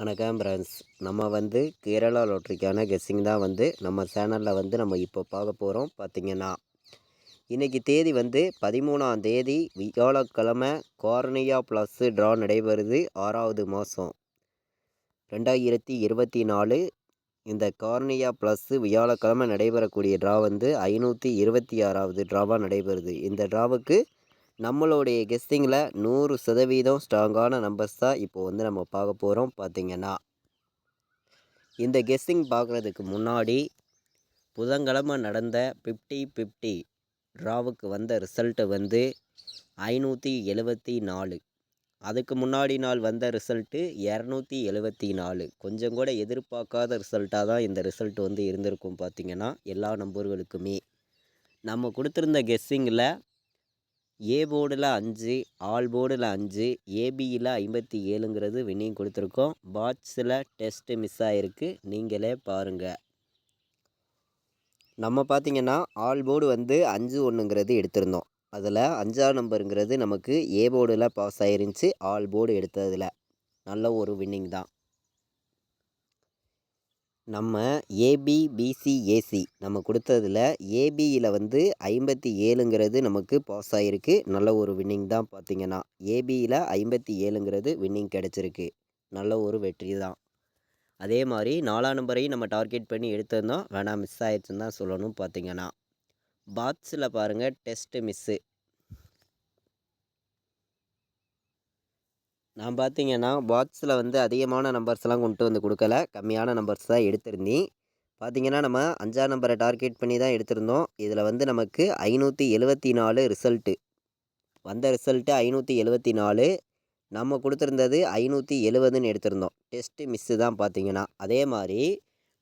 வணக்கம் ஃப்ரெண்ட்ஸ். நம்ம கேரளா லாட்ரிக்கான கெஸ்ஸிங் தான் நம்ம சேனலில் நம்ம இப்போ பார்க்க போகிறோம். பார்த்திங்கன்னா இன்றைக்கி தேதி 13ஆம் தேதி வியாழக்கிழமை. கார்னியா ப்ளஸ் ட்ரா நடைபெறுது 6வது மாதம் 2024. இந்த கார்னியா ப்ளஸ் வியாழக்கிழமை நடைபெறக்கூடிய ட்ரா 526வது ட்ராவாக நடைபெறுது. இந்த ட்ராவுக்கு நம்மளுடைய கெஸ்ஸிங்கில் 100% ஸ்ட்ராங்கான நம்பர்ஸ் தான் இப்போது நம்ம பார்க்க போகிறோம். பார்த்திங்கன்னா இந்த கெஸ்ஸிங் பார்க்குறதுக்கு முன்னாடி புதன்கிழமை நடந்த 50-50 ட்ராவுக்கு வந்த ரிசல்ட்டு 574. அதுக்கு முன்னாடி நாள் வந்த ரிசல்ட்டு 274. கொஞ்சம் கூட எதிர்பார்க்காத ரிசல்ட்டாக தான் இந்த ரிசல்ட் இருந்திருக்கும். பார்த்திங்கன்னா எல்லா நம்பர்களுக்குமே நம்ம கொடுத்துருந்த கெஸ்ஸிங்கில் ஏ போர்டில் 5, ஆல் போர்டில் 5, ஏபியில் 57ங்கிறது வின்னிங் கொடுத்துருக்கோம். பாட்ஸில் டெஸ்ட்டு மிஸ் ஆகிருக்கு, நீங்களே பாருங்கள். நம்ம பார்த்திங்கன்னா ஆல் போர்டு 5-1ங்கிறது எடுத்திருந்தோம். அதில் 5ஆம் நம்பருங்கிறது நமக்கு ஏ போர்டில் பாஸ் ஆயிருந்துச்சு. ஆல் போர்டு எடுத்ததில் நல்ல ஒரு வின்னிங் தான். நம்ம ஏபி பிசி ஏசி நம்ம கொடுத்ததில் ஏபியில் 57ங்கிறது நமக்கு பாஸ் ஆகிருக்கு. நல்ல ஒரு வின்னிங் தான். பார்த்திங்கன்னா ஏபியில் 57ங்கிறது வின்னிங் கிடச்சிருக்கு. நல்ல ஒரு வெற்றி தான். அதே மாதிரி 4ஆம் நம்பரையும் நம்ம டார்கெட் பண்ணி எடுத்திருந்தோம். வேணாம், மிஸ் ஆயிடுச்சுன்னு தான் சொல்லணும். பார்த்திங்கன்னா பாட்ஸில் பாருங்கள், டெஸ்ட்டு மிஸ்ஸு. நான் பார்த்திங்கன்னா பாக்ஸில் அதிகமான நம்பர்ஸ்லாம் கொண்டு கொடுக்கல, கம்மியான நம்பர்ஸ் தான் எடுத்திருந்தேன். பார்த்திங்கன்னா நம்ம 5ஆம் நம்பரை டார்கெட் பண்ணி தான் எடுத்திருந்தோம். இதில் நமக்கு 574 ரிசல்ட்டு வந்த ரிசல்ட்டு 574. நம்ம கொடுத்துருந்தது 570ன்னு எடுத்திருந்தோம். டெஸ்ட்டு மிஸ்ஸு தான். பார்த்திங்கன்னா அதே மாதிரி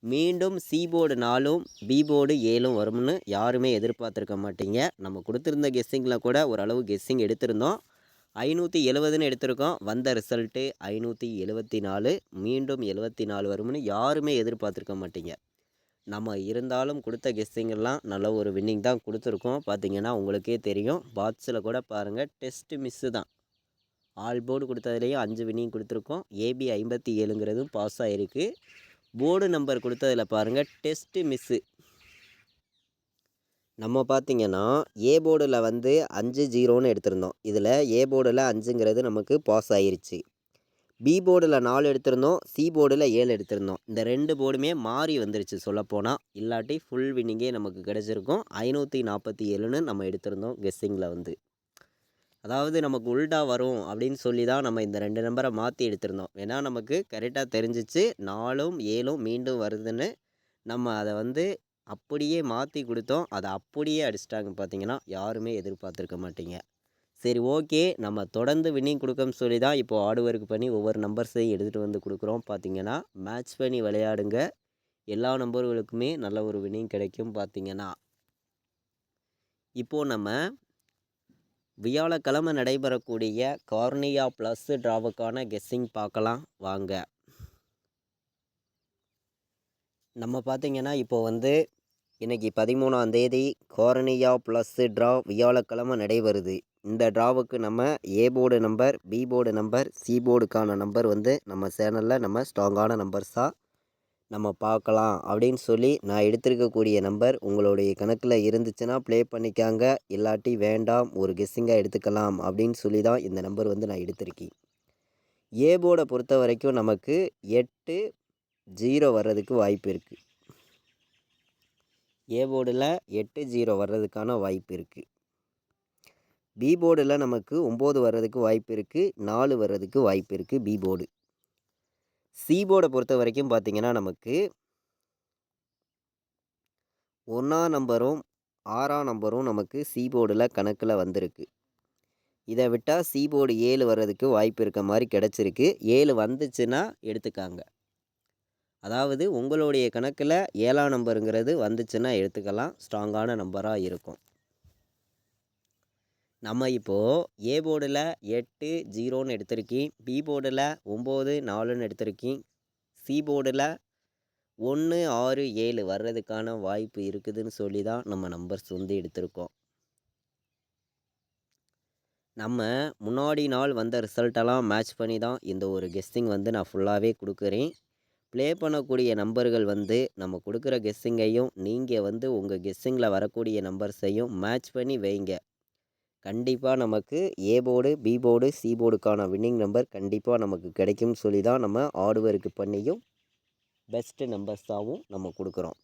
மீண்டும் சி போர்டு 4ம் பி போர்டு 7ம் வரும்னு யாருமே எதிர்பார்த்துருக்க மாட்டீங்க. நம்ம கொடுத்துருந்த கெஸ்ஸிங்கில் கூட ஓரளவு கெஸ்ஸிங் எடுத்திருந்தோம். 570ன்னு எடுத்திருக்கோம். வந்த ரிசல்ட்டு 574. மீண்டும் 74 வரும்னு யாருமே எதிர்பார்த்துருக்க மாட்டீங்க. நம்ம இருந்தாலும் கொடுத்த கெஸ்ஸிங்கெல்லாம் நல்ல ஒரு வின்னிங் தான் கொடுத்துருக்கோம். பார்த்திங்கன்னா உங்களுக்கே தெரியும். பாட்ஸில் கூட பாருங்கள், டெஸ்ட்டு மிஸ்ஸு தான். ஆல் போர்டு கொடுத்ததுலேயும் 5 வின்னிங் கொடுத்துருக்கோம். ஏபி 57ங்கிறதும் பாஸ் ஆகிருக்கு. போர்டு நம்பர் கொடுத்ததில் பாருங்கள், டெஸ்ட்டு மிஸ்ஸு. நம்ம பார்த்திங்கன்னா ஏ போர்டில் 5-0ன்னு எடுத்திருந்தோம். இதில் ஏ போர்டில் 5ங்கிறது நமக்கு பாஸ் ஆகிருச்சு. பி போர்டில் 4 எடுத்திருந்தோம், சி போர்டில் 7 எடுத்திருந்தோம். இந்த 2 போர்டுமே மாறி வந்துருச்சு சொல்லப்போனால். இல்லாட்டி ஃபுல் வின்னிங்கே நமக்கு கிடச்சிருக்கும். 547ன்னு நம்ம எடுத்திருந்தோம் கெஸ்ஸிங்கில். அதாவது நமக்கு உல்டா வரும் அப்படின்னு சொல்லி தான் நம்ம இந்த 2 நம்பரை மாற்றி எடுத்திருந்தோம். ஏன்னா நமக்கு கரெக்டாக தெரிஞ்சிச்சு 4ம் 7ம் மீண்டும் வருதுன்னு. நம்ம அதை அப்படியே மாற்றி கொடுத்தோம். அதை அப்படியே அடிச்சிட்டாங்க. பார்த்திங்கன்னா யாருமே எதிர்பார்த்துருக்க மாட்டீங்க. சரி, ஓகே, நம்ம தொடர்ந்து வின்னிங் கொடுக்கன்னு சொல்லி தான் இப்போது ஹார்ட் ஒர்க் பண்ணி ஒவ்வொரு நம்பர்ஸையும் எடுத்துகிட்டு கொடுக்குறோம். பார்த்திங்கன்னா மேட்ச் பண்ணி விளையாடுங்க. எல்லா நம்பர்களுக்குமே நல்ல ஒரு வின்னிங் கிடைக்கும். பார்த்திங்கன்னா இப்போது நம்ம வியாழக்கிழமை நடைபெறக்கூடிய கார்னியா ப்ளஸ் ட்ராவுக்கான கெஸ்ஸிங் பார்க்கலாம் வாங்க. நம்ம பார்த்திங்கன்னா இப்போது இன்றைக்கி 13ஆம் தேதி கார்னியா ப்ளஸ் ட்ரா வியாழக்கிழமை நடைபெறுது. இந்த ட்ராவுக்கு நம்ம A board number, B board number, C போர்டுக்கான நம்பர் நம்ம சேனலில் நம்ம ஸ்ட்ராங்கான நம்பர்ஸாக நம்ம பார்க்கலாம் அப்படின்னு சொல்லி நான் எடுத்திருக்கக்கூடிய நம்பர். உங்களுடைய கணக்கில் இருந்துச்சுன்னா ப்ளே பண்ணிக்காங்க, இல்லாட்டி வேண்டாம், ஒரு கெஸ்ஸிங்காக எடுத்துக்கலாம் அப்படின்னு சொல்லி தான் இந்த நம்பர் நான் எடுத்திருக்கேன். ஏ போர்டை பொறுத்த வரைக்கும் நமக்கு 8-0 வர்றதுக்கு வாய்ப்பு இருக்குது. ஏ போர்டில் 8-0 வர்றதுக்கான வாய்ப்பு இருக்குது. பி போர்டில் நமக்கு 9 வர்றதுக்கு வாய்ப்பு இருக்குது, 4 வர்றதுக்கு வாய்ப்பு இருக்குது பி போர்டு. சி போர்டை பொறுத்த வரைக்கும் பார்த்திங்கன்னா நமக்கு 1ஆம் நம்பரும் 6ஆம் நம்பரும் நமக்கு சி போர்டில் கணக்கில் வந்திருக்கு. இதை விட்டால் சி போர்டு 7 வர்றதுக்கு வாய்ப்பு இருக்க மாதிரி கிடச்சிருக்கு. 7 வந்துச்சுன்னா எடுத்துக்காங்க. அதாவது உங்களுடைய கணக்கில் 7ஆம் நம்பருங்கிறது வந்துச்சுன்னா எடுத்துக்கலாம். ஸ்ட்ராங்கான நம்பராக இருக்கும். நம்ம இப்போது ஏ போர்டில் 8-0ன்னு எடுத்திருக்கேன், பி போர்டில் 9-4ன்னு எடுத்திருக்கேன், சி போர்டில் 1-6-7 வர்றதுக்கான வாய்ப்பு இருக்குதுன்னு சொல்லி தான் நம்ம நம்பர்ஸ் எடுத்திருக்கோம். நம்ம முன்னாடி நாள் வந்த ரிசல்ட்டெல்லாம் மேட்ச் பண்ணி தான் இந்த ஒரு கெஸ்ஸிங் வந்து நான் ஃபுல்லாகவே கொடுக்குறேன். ப்ளே பண்ணக்கூடிய நம்பர்கள் வந்து நம்ம கொடுக்குற கெஸ்ஸிங்கையும் நீங்கள் வந்து உங்கள் கெஸ்ஸிங்கில் வரக்கூடிய நம்பர்ஸையும் மேட்ச் பண்ணி வைங்க. கண்டிப்பாக நமக்கு A board, B board, C போர்டுக்கான வின்னிங் நம்பர் கண்டிப்பாக நமக்கு கிடைக்கும்னு சொல்லி தான் நம்ம ஹார்ட் ஒர்க் பண்ணியும் பெஸ்ட்டு நம்பர்ஸாகவும் நம்ம கொடுக்குறோம்.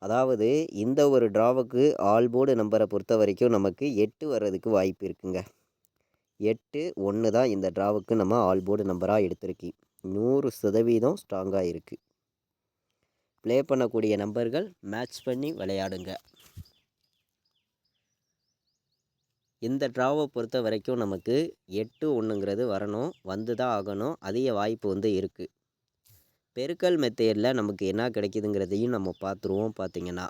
அதாவது இந்த ஒரு ட்ராவுக்கு ஆல் போர்டு நம்பரை பொறுத்த வரைக்கும் நமக்கு 8 வர்றதுக்கு வாய்ப்பு இருக்குங்க. 8, 1 தான் இந்த ட்ராவுக்கு நம்ம ஆல் போர்டு நம்பராக எடுத்திருக்கோம். 100% ஸ்ட்ராங்காக இருக்குது. ப்ளே பண்ணக்கூடிய நம்பர்கள் மேட்ச் பண்ணி விளையாடுங்க. இந்த ட்ராவை பொறுத்த வரைக்கும் நமக்கு 8, 1ங்கிறது வரணும், வந்து தான் ஆகணும். அதிக வாய்ப்பு வந்து இருக்குது. பெருக்கல் மெத்தேடில் நமக்கு என்ன கிடைக்குதுங்கிறதையும் நம்ம பார்த்துருவோம். பார்த்தீங்கன்னா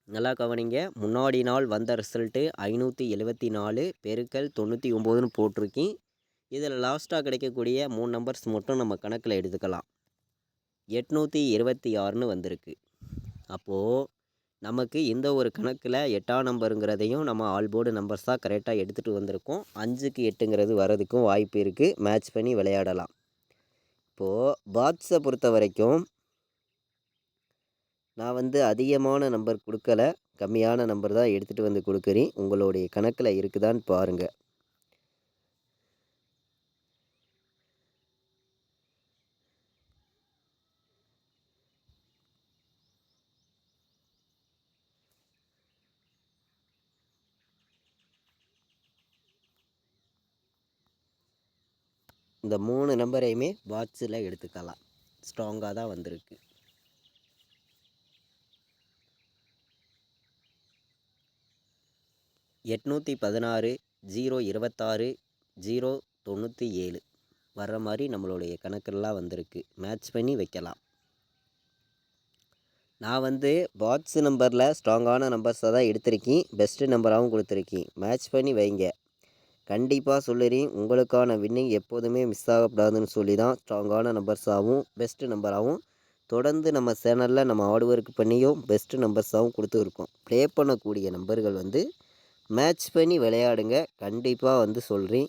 நல்லா கவனிங்க. முன்னாடி நாள் வந்த ரிசல்ட்டு 574 பெருக்கல் 99ன்னு போட்டிருக்கேன். இதில் லாஸ்ட்டாக கிடைக்கக்கூடிய 3 நம்பர்ஸ் மட்டும் நம்ம கணக்கில் எடுத்துக்கலாம். 826ன்னு வந்திருக்கு. அப்போது நமக்கு இந்த ஒரு கணக்கில் 8ஆம் நம்பருங்கிறதையும் நம்ம ஆல் போர்டு நம்பர்ஸாக கரெக்டாக எடுத்துகிட்டு வந்திருக்கோம். 5க்கு 8ங்கிறது வரதுக்கும் வாய்ப்பு இருக்குது. மேட்ச் பண்ணி விளையாடலாம். இப்போது பாட்ஸை பொறுத்த வரைக்கும் நான் வந்து அதிகமான நம்பர் கொடுக்கல, கம்மியான நம்பர் தான் எடுத்துகிட்டு வந்து கொடுக்குறேன். உங்களுடைய கணக்கில் இருக்குதான்னு பாருங்கள். இந்த 3 நம்பரையுமே பாட்ஸில் எடுத்துக்கலாம். ஸ்ட்ராங்காக தான் வந்திருக்கு. (816, 026, 097) வர்ற மாதிரி நம்மளுடைய கணக்கெல்லாம் வந்திருக்கு. மேட்ச் பண்ணி வைக்கலாம். நான் வந்து பாட்ஸ் நம்பரில் ஸ்ட்ராங்கான நம்பர்ஸை தான் எடுத்திருக்கேன். பெஸ்ட்டு நம்பராகவும் கொடுத்துருக்கேன். மேட்ச் பண்ணி வைங்க. கண்டிப்பாக சொல்லுறேன், உங்களுக்கான வின்னிங் எப்போதுமே மிஸ் ஆகக்கூடாதுன்னு சொல்லி தான் ஸ்ட்ராங்கான நம்பர்ஸாகவும் பெஸ்ட்டு நம்பராகவும் தொடர்ந்து நம்ம சேனலில் நம்ம ஹார்ட் ஒர்க் பண்ணியும் பெஸ்ட்டு நம்பர்ஸாகவும் கொடுத்துருக்கோம். ப்ளே பண்ணக்கூடிய நம்பர்கள் வந்து மேட்ச் பண்ணி விளையாடுங்க. கண்டிப்பாக வந்து சொல்கிறேன்,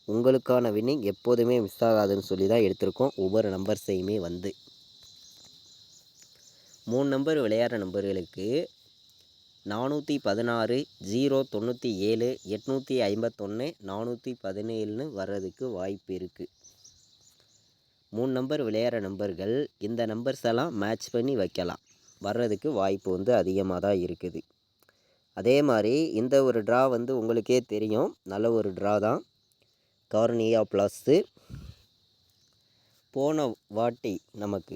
உங்களுக்கான வின்னிங் எப்போதுமே மிஸ் ஆகாதுன்னு சொல்லி தான் எடுத்திருக்கோம். ஒவ்வொரு நம்பர்ஸையுமே வந்து 3 நம்பர் விளையாடுற நம்பர்களுக்கு 416, 097, 851, 417ன்னு வர்றதுக்கு வாய்ப்பு இருக்குது. 3 நம்பர் விளையாடுற நம்பர்கள் இந்த நம்பர்ஸ் எல்லாம் மேட்ச் பண்ணி வைக்கலாம். வர்றதுக்கு வாய்ப்பு வந்து அதிகமாக தான் இருக்குது. அதே மாதிரி இந்த ஒரு ட்ரா வந்து உங்களுக்கே தெரியும், நல்ல ஒரு ட்ரா தான். கார்னியா ப்ளஸ்ஸு போன வாட்டி நமக்கு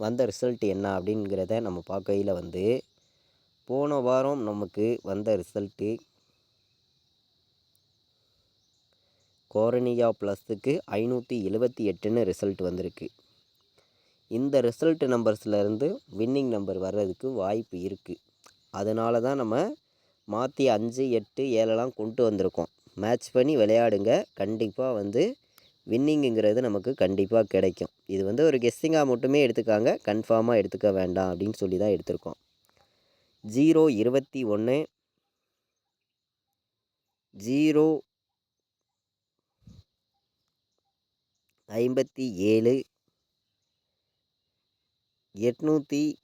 வந்த ரிசல்ட் என்ன அப்படிங்கிறத நம்ம பார்க்கையில் வந்து போன வாரம் நமக்கு வந்த ரிசல்ட்டு கார்னியா ப்ளஸுக்கு 578ன்னு ரிசல்ட் வந்திருக்கு. இந்த ரிசல்ட் நம்பர்ஸ்லேருந்து வின்னிங் நம்பர் வர்றதுக்கு வாய்ப்பு இருக்குது. அதனால தான் நம்ம மாற்றி 5, 8, 7லாம் கொண்டு வந்திருக்கோம். மேட்ச் பண்ணி விளையாடுங்க. கண்டிப்பாக வந்து வின்னிங்குங்கிறது நமக்கு கண்டிப்பாக கிடைக்கும். இது வந்து ஒரு கெஸ்ஸிங்காக மட்டுமே எடுத்துக்காங்க, கன்ஃபார்மாக எடுத்துக்க வேண்டாம் அப்படின்னு சொல்லி தான் எடுத்திருக்கோம். 021, 057, 896,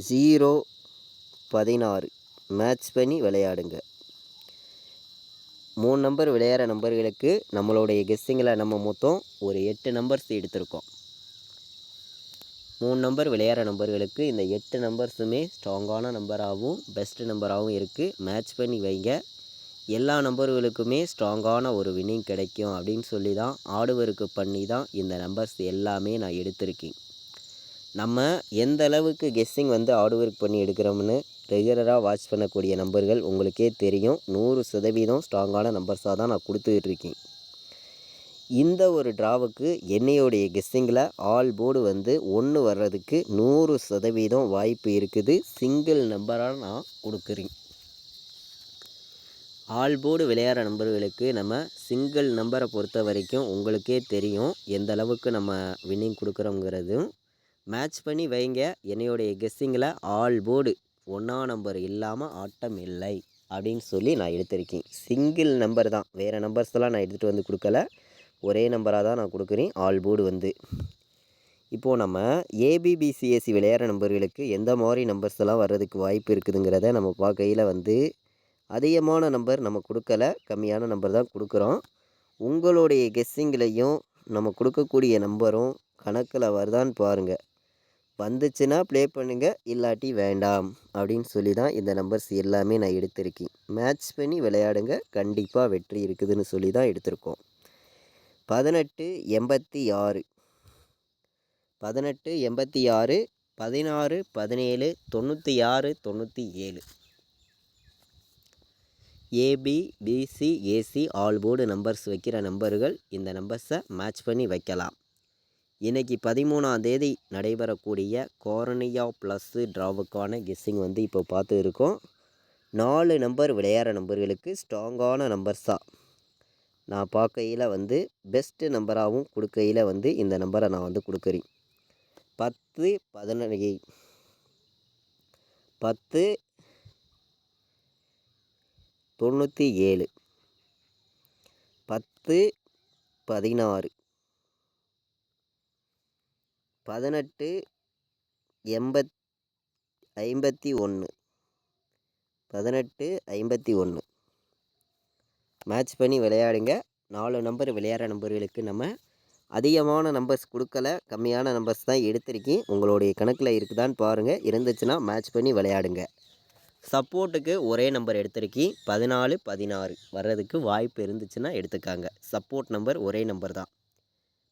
016 மேட்ச் பண்ணி விளையாடுங்க. 3 நம்பர் விளையாடுற நம்பர்களுக்கு நம்மளுடைய கெஸ்ஸிங்கில் நம்ம மொத்தம் ஒரு 8 நம்பர்ஸ் எடுத்திருக்கோம். 3 நம்பர் விளையாடுற நம்பர்களுக்கு இந்த 8 நம்பர்ஸுமே ஸ்ட்ராங்கான நம்பராகவும் பெஸ்ட்டு நம்பராகவும் இருக்குது. மேட்ச் பண்ணி வைங்க. எல்லா நம்பர்களுக்குமே ஸ்ட்ராங்கான ஒரு வின்னிங் கிடைக்கும் அப்படின்னு சொல்லி தான் ஹார்ட் ஒர்க் பண்ணி தான் இந்த நம்பர்ஸ் எல்லாமே நான் எடுத்திருக்கேன். நம்ம எந்த அளவுக்கு கெஸ்ஸிங் வந்து ஹார்ட் ஒர்க் பண்ணி எடுக்கிறோம்னு ரெகுலராக வாட்ச் பண்ணக்கூடிய நம்பர்கள் உங்களுக்கே தெரியும். 100% ஸ்ட்ராங்கான நம்பர்ஸாக தான் நான் கொடுத்துட்ருக்கேன். இந்த ஒரு ட்ராவுக்கு என்னையோடைய கெஸ்ஸிங்கில் ஆல் போர்டு வந்து 1 வர்றதுக்கு 100% வாய்ப்பு இருக்குது. சிங்கிள் நம்பராக நான் கொடுக்குறேன். ஆல் போர்டு விளையாடுற நண்பர்களுக்கு நம்ம சிங்கிள் நம்பரை பொறுத்த வரைக்கும் உங்களுக்கே தெரியும் எந்த அளவுக்கு நம்ம வின்னிங் கொடுக்குறோங்கிறதும். மேட்ச் பண்ணி வைங்க. என்னையோடைய கெஸ்ஸிங்கில் ஆல் போர்டு 1ஆம் நம்பர் இல்லாமல் ஆட்டம் இல்லை அப்படின்னு சொல்லி நான் எடுத்திருக்கேன். சிங்கிள் நம்பர் தான், வேறு நம்பர்ஸ்லாம் நான் எடுத்துகிட்டு வந்து கொடுக்கல. ஒரே நம்பராக தான் நான் கொடுக்குறேன். ஆல் போர்டு வந்து இப்போது நம்ம ஏபிபிசிஎஸ்சி விளையாடுற நம்பர்களுக்கு எந்த மாதிரி நம்பர்ஸ் எல்லாம் வர்றதுக்கு வாய்ப்பு இருக்குதுங்கிறத நம்ம பார்க்கையில் வந்து அதிகமான நம்பர் நம்ம கொடுக்கல, கம்மியான நம்பர் தான் கொடுக்குறோம். உங்களுடைய கெஸ்ஸிங்லேயும் நம்ம கொடுக்கக்கூடிய நம்பரும் கணக்கில் வருதான்னு பாருங்கள். வந்துச்சுன்னா ப்ளே பண்ணுங்கள், இல்லாட்டி வேண்டாம் அப்படின்னு சொல்லி தான் இந்த நம்பர்ஸ் எல்லாமே நான் எடுத்திருக்கேன். மேட்ச் பண்ணி விளையாடுங்க, கண்டிப்பாக வெற்றி இருக்குதுன்னு சொல்லி தான் எடுத்திருக்கோம். 18 86 18 86 16 17 96 97 ஏபிபிசிஏசி ஆல் போர்டு நம்பர்ஸ் வைக்கிற நம்பர்கள் இந்த நம்பர்ஸை மேட்ச் பண்ணி வைக்கலாம். இன்றைக்கி 13ஆம் தேதி நடைபெறக்கூடிய கார்னியா ப்ளஸ்ஸு ட்ராவுக்கான கெஸ்ஸிங் வந்து இப்போ பார்த்து இருக்கோம். 4 நம்பர் விளையாடுற நம்பர்களுக்கு ஸ்ட்ராங்கான நம்பர்ஸாக நான் பார்க்கையில் வந்து பெஸ்ட்டு நம்பராகவும் கொடுக்கையில் வந்து இந்த நம்பரை நான் வந்து கொடுக்குறேன். 10 17 10 97 10 16 18 51 18 51 மேட்ச் பண்ணி விளையாடுங்க. 4 நம்பர் விளையாடுற நம்பர்களுக்கு நம்ம அதிகமான நம்பர்ஸ் கொடுக்கல, கம்மியான நம்பர்ஸ் தான் எடுத்திருக்கேன். உங்களுடைய கணக்கில் இருக்குதான்னு பாருங்கள். இருந்துச்சுன்னா மேட்ச் பண்ணி விளையாடுங்க. சப்போர்ட்டுக்கு ஒரே நம்பர் எடுத்திருக்கேன். 14 16 வர்றதுக்கு வாய்ப்பு இருந்துச்சுன்னா எடுத்துக்காங்க. சப்போர்ட் நம்பர் ஒரே நம்பர் தான்.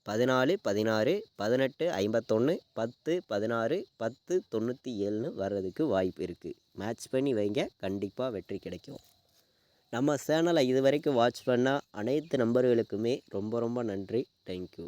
14 16 18 51 10 16 10 97ன்னு வர்றதுக்கு வாய்ப்பு இருக்குது. மேட்ச் பண்ணி வைங்க, கண்டிப்பாக வெற்றி கிடைக்கும். நம்ம சேனலை இது வரைக்கும் வாட்ச் பண்ண அனைத்து நம்பர்களுக்குமே ரொம்ப ரொம்ப நன்றி. தேங்க்யூ.